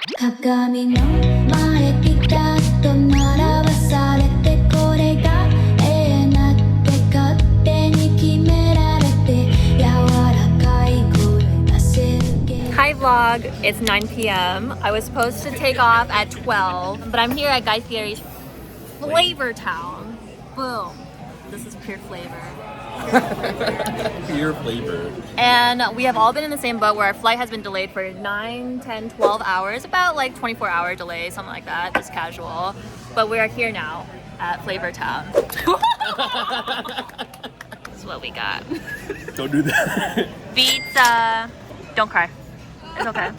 鏡の前ピタッと並ばされてこれが永遠だって勝手に決められて柔らかい声出せるけど Hi vlog, it's 9 p.m. I was supposed to take off at 12, but I'm here at Diaries Flavor Town. Boom. This is pure flavor. Pure flavor. And we have all been in the same boat where our flight has been delayed for 9, 10, 12 hours, about like 24-hour delay, something like that, just casual. But we are here now at Flavor Town. This is what we got. Don't do that. Pizza. Don't cry. It's okay.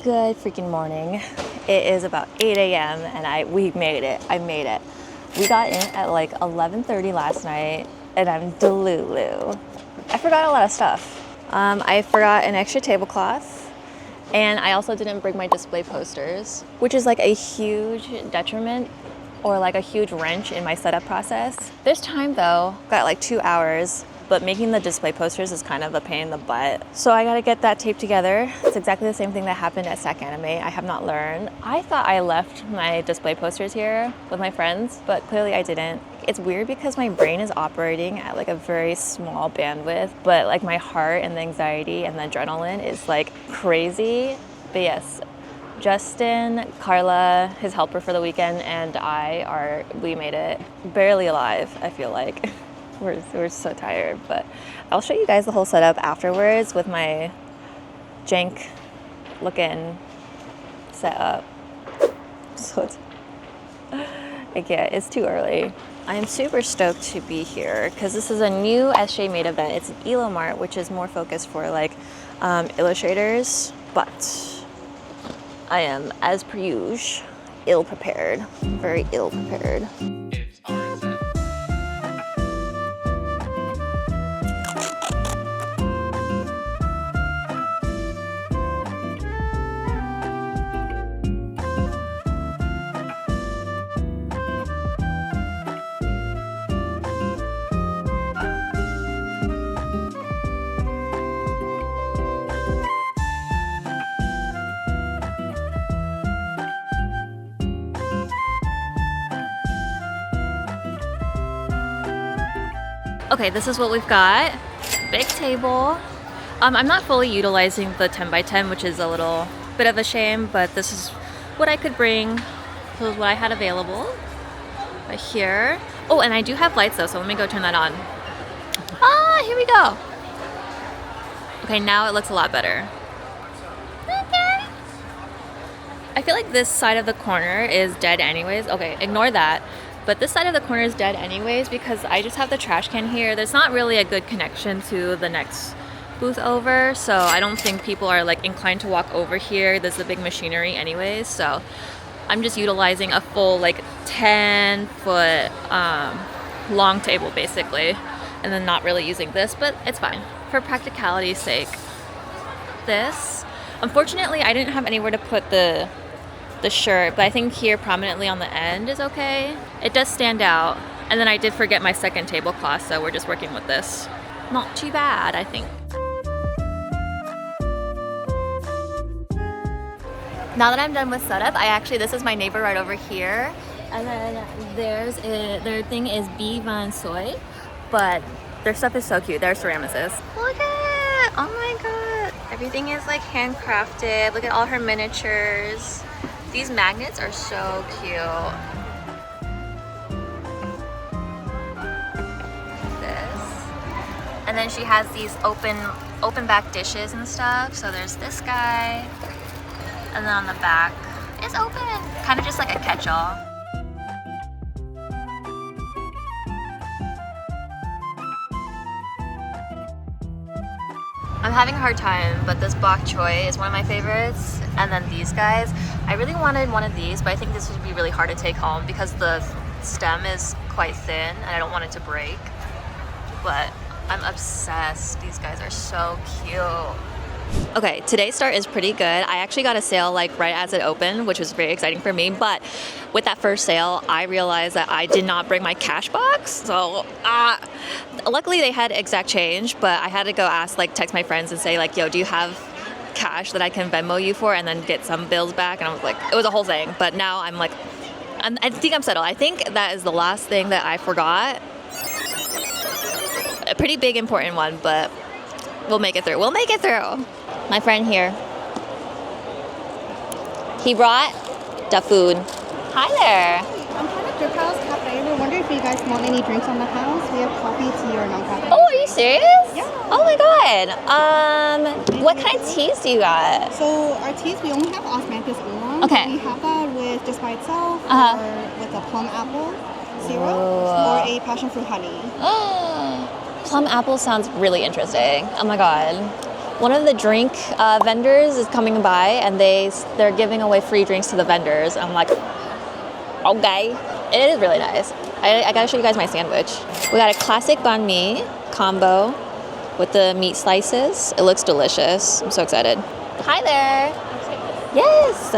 Good freaking morning. It is about 8 a.m. and we made it. I made it. We got in at like 11:30 last night and I'm delulu. I forgot a lot of stuff. I forgot an extra tablecloth and I also didn't bring my display posters, which is like a huge detriment or like a huge wrench in my setup process. There's time though, got like 2 hours. But making the display posters is kind of a pain in the butt. So I gotta get that taped together. It's exactly the same thing that happened at SJMade. I have not learned. I thought I left my display posters here with my friends, but clearly I didn't. It's weird because my brain is operating at like a very small bandwidth, but like my heart and the anxiety and the adrenaline is like crazy. But yes, Justin, Carla, his helper for the weekend, and we made it. Barely alive, I feel like. We're so tired, but I'll show you guys the whole setup afterwards with my jank looking setup. So it's too early. I am super stoked to be here because this is a new SJMade event. It's an IlloMart, which is more focused for like illustrators, but I am, as per usual, ill-prepared, very ill-prepared. Okay, this is what we've got. Big table. I'm not fully utilizing the 10 by 10, which is a little bit of a shame, but this is what I could bring. This is what I had available right here. Oh, and I do have lights though, so let me go turn that on. Ah, here we go. Okay, now it looks a lot better. Okay. I feel like this side of the corner is dead anyways. Okay, ignore that. But this side of the corner is dead anyways because I just have the trash can here. There's not really a good connection to the next booth over, so I don't think people are like inclined to walk over here. There's the big machinery anyways, so I'm just utilizing a full like 10-foot long table basically, and then not really using this, but it's fine for practicality's sake. This, unfortunately, I didn't have anywhere to put the shirt, but I think here prominently on the end is okay. It does stand out. And then I did forget my second tablecloth, so we're just working with this. Not too bad, I think. Now that I'm done with setup, this is my neighbor right over here. And then their thing is Bee Van Soy, but their stuff is so cute. They're ceramicists. Look at it! Oh my god. Everything is like handcrafted. Look at all her miniatures. These magnets are so cute. This. And then she has these open back dishes and stuff. So there's this guy. And then on the back is open. Kind of just like a catch-all. I'm having a hard time, but this bok choy is one of my favorites. And then these guys, I really wanted one of these, but I think this would be really hard to take home because the stem is quite thin and I don't want it to break. But I'm obsessed. These guys are so cute. Okay, today's start is pretty good. I actually got a sale like right as it opened, which was very exciting for me. But with that first sale, I realized that I did not bring my cash box. So luckily they had exact change, but I had to go text my friends and say like, yo, do you have cash that I can Venmo you for and then get some bills back? And I was like, it was a whole thing. But now I'm like, I think I'm settled. I think that is the last thing that I forgot. A pretty big important one, but we'll make it through. We'll make it through. My friend here, he brought the food. Hi there. I'm trying to Drip House Cafe. We're wondering if you guys want any drinks on the house. We have coffee, tea, or non-caffeine. Oh, are you serious? Yeah. Oh my god. What kind of teas do you got? So our teas, we only have osmanthus oolong. Okay. We have that with just by itself, or with a plum apple syrup, Whoa. or a passion fruit honey. Plum apple sounds really interesting. Oh my god. One of the drink vendors is coming by and they're giving away free drinks to the vendors. I'm like, okay. It is really nice. I gotta show you guys my sandwich. We got a classic banh mi combo with the meat slices. It looks delicious. I'm so excited. Hi there. Yes.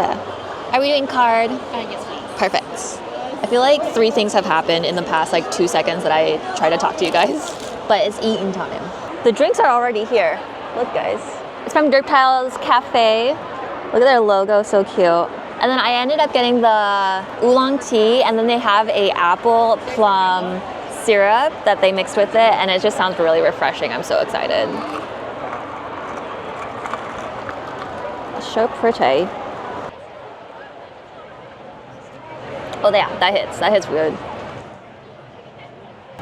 Are we doing card? Yes, please. Perfect. I feel like 3 things have happened in the past 2 seconds that I try to talk to you guys. But it's eating time. The drinks are already here. Look, guys. It's from Dirt Tiles Cafe. Look at their logo, so cute. And then I ended up getting the oolong tea, and then they have a apple plum syrup that they mixed with it, and it just sounds really refreshing. I'm so excited. It's so pretty. Oh yeah, that hits. That hits good.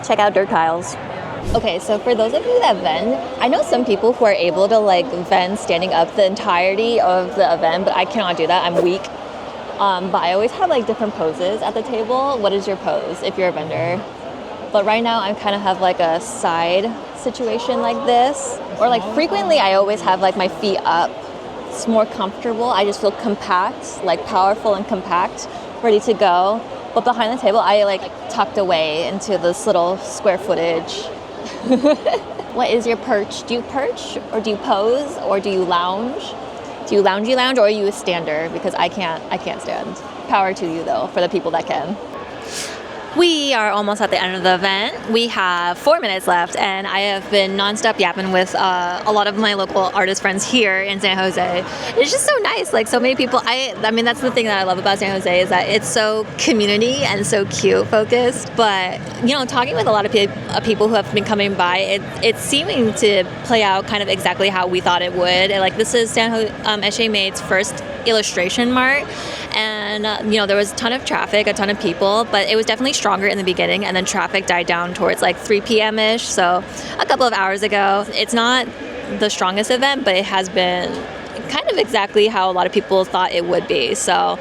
Check out Dirt Tiles. Okay, so for those of you that vend, I know some people who are able to vend standing up the entirety of the event, but I cannot do that. I'm weak. But I always have different poses at the table. What is your pose if you're a vendor? But right now I kind of have a side situation like this. Or frequently I always have my feet up. It's more comfortable. I just feel compact, powerful and compact, ready to go. But behind the table I tucked away into this little square footage. What is your perch? Do you perch or do you pose or do you lounge? Do you lounge or are you a stander? Because I can't stand. Power to you though, for the people that can. We are almost at the end of the event. We have 4 minutes left, and I have been nonstop yapping with a lot of my local artist friends here in San Jose. It's just so nice, so many people. I mean, that's the thing that I love about San Jose is that it's so community and so cute focused. But talking with a lot of people who have been coming by, it's seeming to play out kind of exactly how we thought it would. This is SJMade's first illustration mart, and there was a ton of traffic, a ton of people, but it was definitely stronger in the beginning, and then traffic died down towards 3 p.m. ish, so a couple of hours ago. It's not the strongest event, but it has been kind of exactly how a lot of people thought it would be. So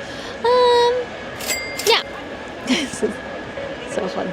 yeah. So fun.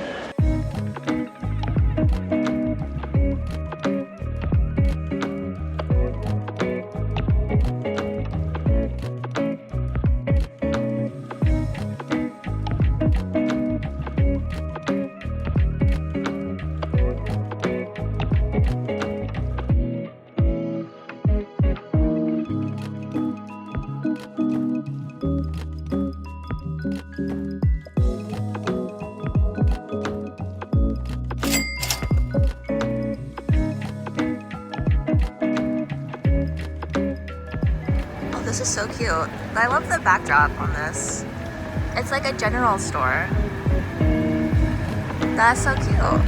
This is so cute. I love the backdrop on this. It's like a general store. That's so cute.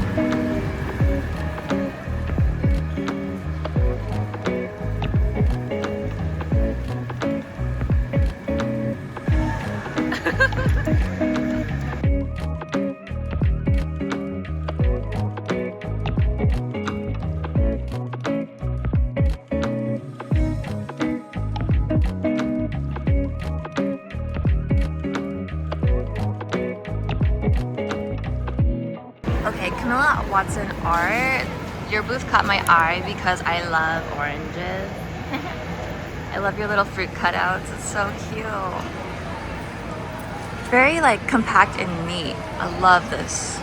Okay, Camilla Watson art. Your booth caught my eye because I love oranges. I love your little fruit cutouts. It's so cute. Very compact and neat. I love this.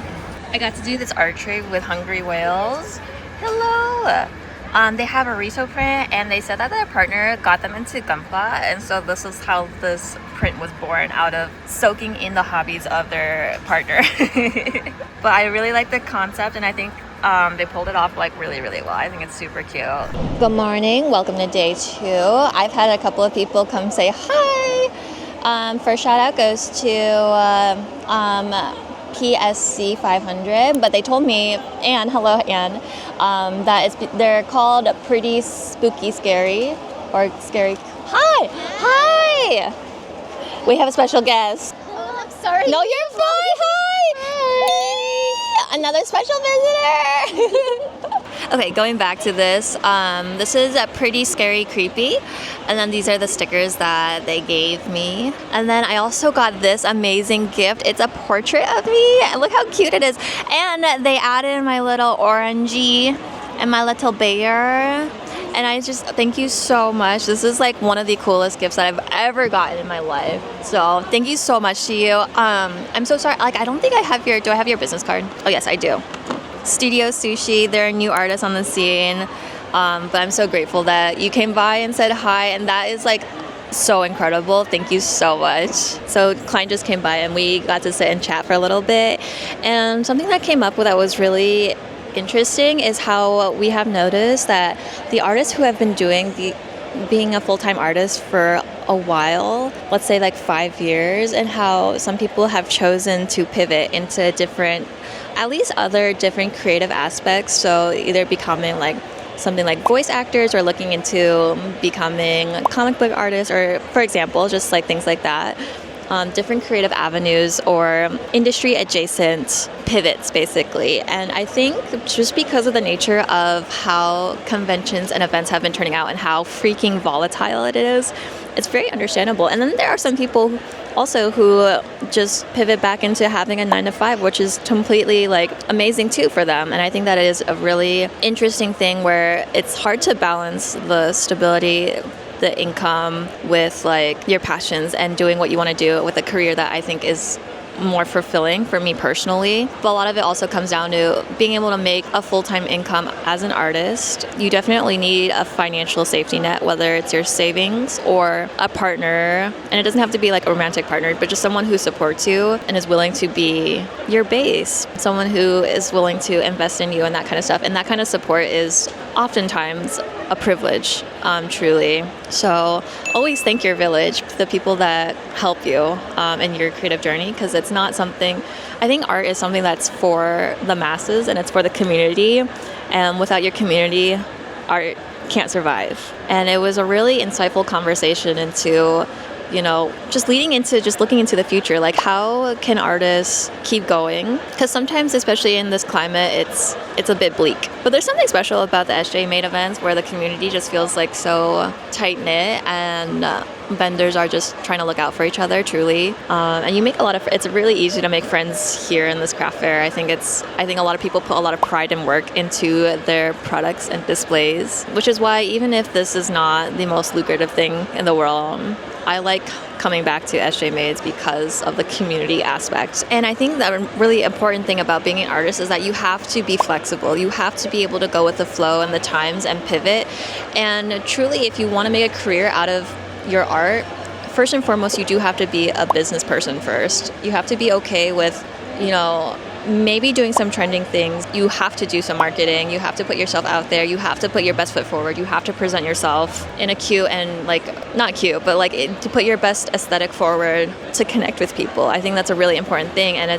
I got to do this art trade with Hungry Whales. Hello. They have a Riso print, and they said that their partner got them into Gunpla, and so this is how this print was born, out of soaking in the hobbies of their partner. But I really like the concept, and I think they pulled it off like really, really well. I think it's super cute. Good morning. Welcome to day 2. I've had a couple of people come say hi. First shout out goes to PSC 500, but they told me, Anne, hello Anne, that they're called Pretty Spooky Scary, or Scary. Hi. We have a special guest. Oh, I'm sorry. No, you're fine. Hi. Another special visitor. Okay, going back to this. This is a Pretty Scary Creepy, and then these are the stickers that they gave me. And then I also got this amazing gift. It's a portrait of me. Look how cute it is. And they added my little orangey and my little bear. And I just thank you so much. This is like one of the coolest gifts that I've ever gotten in my life. So thank you so much to you. I'm so sorry. Like, I don't think I have do I have your business card? Oh yes, I do. Studio Sushi, they're a new artist on the scene. But I'm so grateful that you came by and said hi. And that is like so incredible. Thank you so much. So Klein just came by and we got to sit and chat for a little bit. And something that came up that was really interesting is how we have noticed that the artists who have been doing being a full-time artist for a while, let's say like 5 years, and how some people have chosen to pivot into different, at least other different creative aspects. So either becoming like something like voice actors, or looking into becoming comic book artists, or for example, just like things like that. Different creative avenues or industry adjacent pivots, basically. And I think just because of the nature of how conventions and events have been turning out and how freaking volatile it is, it's very understandable. And then there are some people also who just pivot back into having a 9-to-5, which is completely like amazing too for them. And I think that is a really interesting thing where it's hard to balance the stability, the income with like your passions and doing what you want to do with a career that I think is more fulfilling for me personally. But a lot of it also comes down to being able to make a full-time income as an artist. You definitely need a financial safety net, whether it's your savings or a partner. And it doesn't have to be like a romantic partner, but just someone who supports you and is willing to be your base, someone who is willing to invest in you and that kind of stuff. And that kind of support is oftentimes a privilege, truly. So always thank your village, the people that help you in your creative journey, because it's not something, I think art is something that's for the masses and it's for the community. And without your community, art can't survive. And it was a really insightful conversation into, you know, just looking into the future, like how can artists keep going? Because sometimes, especially in this climate, it's a bit bleak. But there's something special about the SJMade events where the community just feels like so tight-knit, and vendors are just trying to look out for each other, truly. And you make it's really easy to make friends here in this craft fair. I think a lot of people put a lot of pride and work into their products and displays, which is why even if this is not the most lucrative thing in the world, I like coming back to SJMades because of the community aspect. And I think that a really important thing about being an artist is that you have to be flexible. You have to be able to go with the flow and the times and pivot. And truly, if you want to make a career out of your art, first and foremost, you do have to be a business person first. You have to be okay with, you know, maybe doing some trending things. You have to do some marketing. You have to put yourself out there. You have to put your best foot forward. You have to present yourself in a cute and not cute, but to put your best aesthetic forward to connect with people. I think that's a really important thing. And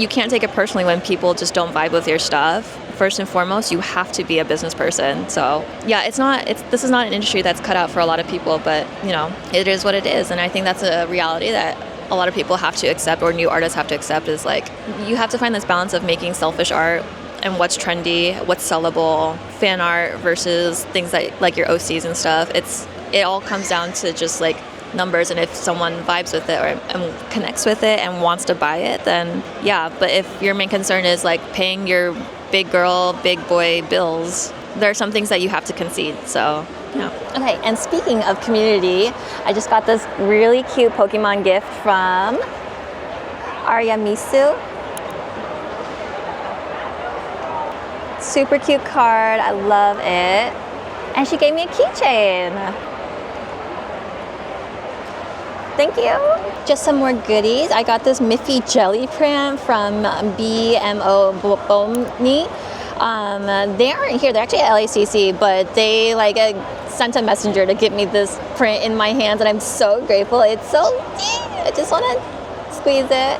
you can't take it personally when people just don't vibe with your stuff. First and foremost, you have to be a business person. So yeah, this is not an industry that's cut out for a lot of people, but you know, it is what it is. And I think that's a reality that a lot of people have to accept, or new artists have to accept, is like you have to find this balance of making selfish art and what's trendy, what's sellable, fan art versus things like your OCs and stuff. It all comes down to just like numbers, and if someone vibes with it and connects with it and wants to buy it, then yeah. But if your main concern is like paying your big girl, big boy bills, there are some things that you have to concede. So yeah. Okay, and speaking of community, I just got this really cute Pokemon gift from Arya Misu. super cute card. I love it. And she gave me a keychain. Thank you. Just some more goodies. I got this Miffy jelly print from BMO Boni. They aren't here. They're actually at LACC, but they sent a messenger to get me this print in my hands, and I'm so grateful. It's so I just want to squeeze it.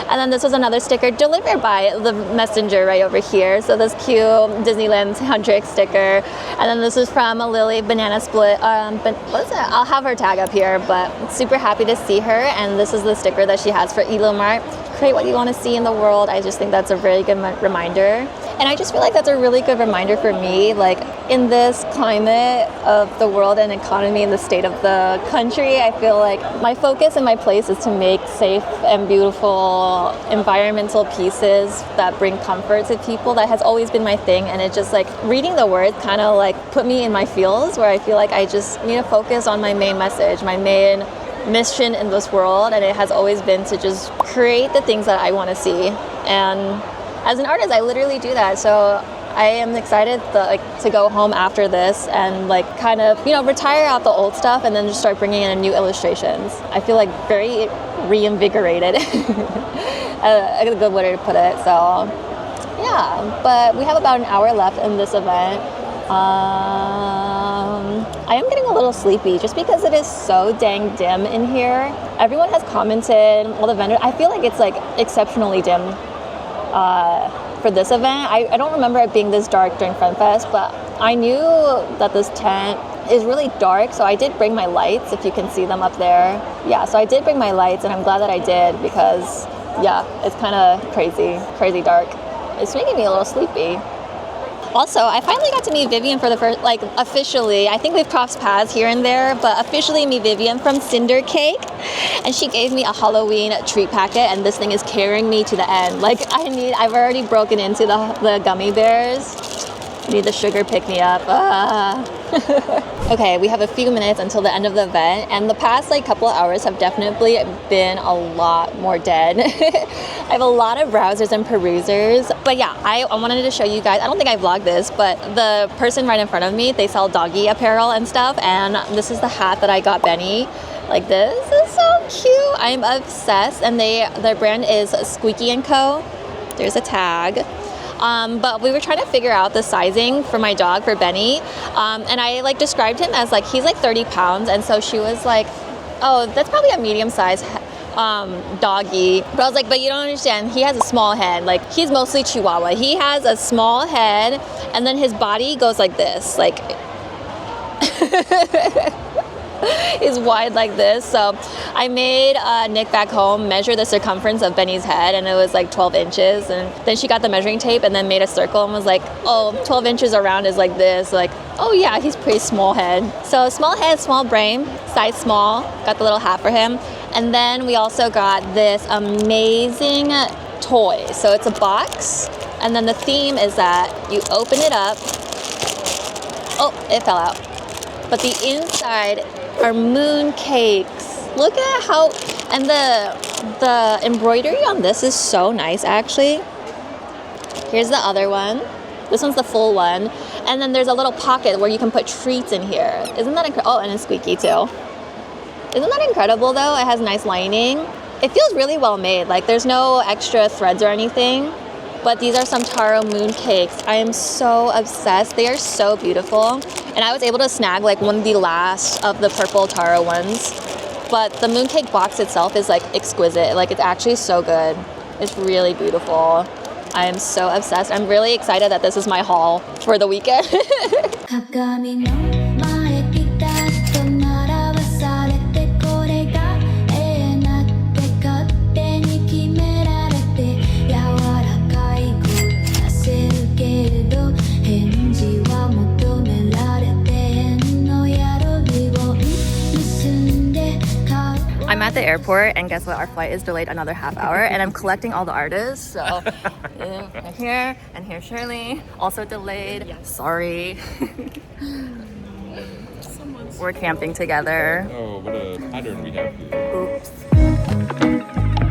And then this was another sticker delivered by the messenger right over here. So this cute Disneyland soundtrack sticker. And then this is from a Lily Banana Split. But what is it? I'll have her tag up here, but super happy to see her. And this is the sticker that she has for IlloMart. Create what you want to see in the world. I just think that's a really good reminder. And I just feel like that's a really good reminder for me, like in this climate of the world and economy and the state of the country, I feel like my focus and my place is to make safe and beautiful environmental pieces that bring comfort to people. That has always been my thing, and it just like reading the words kind of like put me in my feels where I feel like I just need to focus on my main message, my main mission in this world, and it has always been to just create the things that I want to see. And as an artist, I literally do that. So I am excited to go home after this and kind of retire out the old stuff and then just start bringing in new illustrations. I feel like very reinvigorated. A good way to put it. So yeah, but we have about an hour left in this event. I am getting a little sleepy just because it is so dang dim in here. Everyone has commented, all the vendors, I feel like it's exceptionally dim for this event. I don't remember it being this dark during FriendFest, but I knew that this tent is really dark, so I did bring my lights, if you can see them up there. Yeah, so I did bring my lights, and I'm glad that I did because, yeah, it's kind of crazy dark. It's making me a little sleepy. Also, I finally got to meet Vivian for the first, officially. I think we've crossed paths here and there, but officially meet Vivian from Cinder Cake. And she gave me a Halloween treat packet, and this thing is carrying me to the end. I've already broken into the gummy bears. I need the sugar pick-me-up. Okay, we have a few minutes until the end of the event, and the past couple of hours have definitely been a lot more dead. I have a lot of browsers and perusers, but yeah, I wanted to show you guys. I don't think I vlogged this, but the person right in front of me, they sell doggy apparel and stuff, and this is the hat that I got Benny. This is so cute. I'm obsessed, and their brand is Squeaky & Co. There's a tag. But we were trying to figure out the sizing for my dog, for Benny, and I described him as he's 30 pounds, and so she was like, oh, that's probably a medium-sized doggy. But I was like, but you don't understand, he has a small head. He's mostly Chihuahua. He has a small head, and then his body goes like this, is wide like this. So I made Nick back home measure the circumference of Benny's head, and it was 12 inches. And then she got the measuring tape and then made a circle and was like, oh, 12 inches around is like this. Oh yeah, he's pretty small head. So small head, small brain, size small. Got the little hat for him. And then we also got this amazing toy. So it's a box, and then the theme is that you open it up. Oh, it fell out. But the inside are moon cakes. Look at how, and the embroidery on this is so nice actually. Here's the other one. This one's the full one. And then there's a little pocket where you can put treats in here. Isn't that incredible? Oh, and it's squeaky too. Isn't that incredible though? It has nice lining. It feels really well made. There's no extra threads or anything. But these are some taro moon cakes. I am so obsessed. They are so beautiful. And I was able to snag one of the last of the purple taro ones. But the mooncake box itself is exquisite. It's actually so good. It's really beautiful. I am so obsessed. I'm really excited that this is my haul for the weekend. 鏡の前ピタッと並ばされてこれがなって勝手に決められて柔らかい声出せるけれど返事は求められて変のやるリボン結んで買う I'm at the airport, and guess what? Our flight is delayed another half hour, and I'm collecting all the artists. So here, and here's Shirley, also delayed. Sorry. We're camping together. Oh, what a pattern we have here. Oops.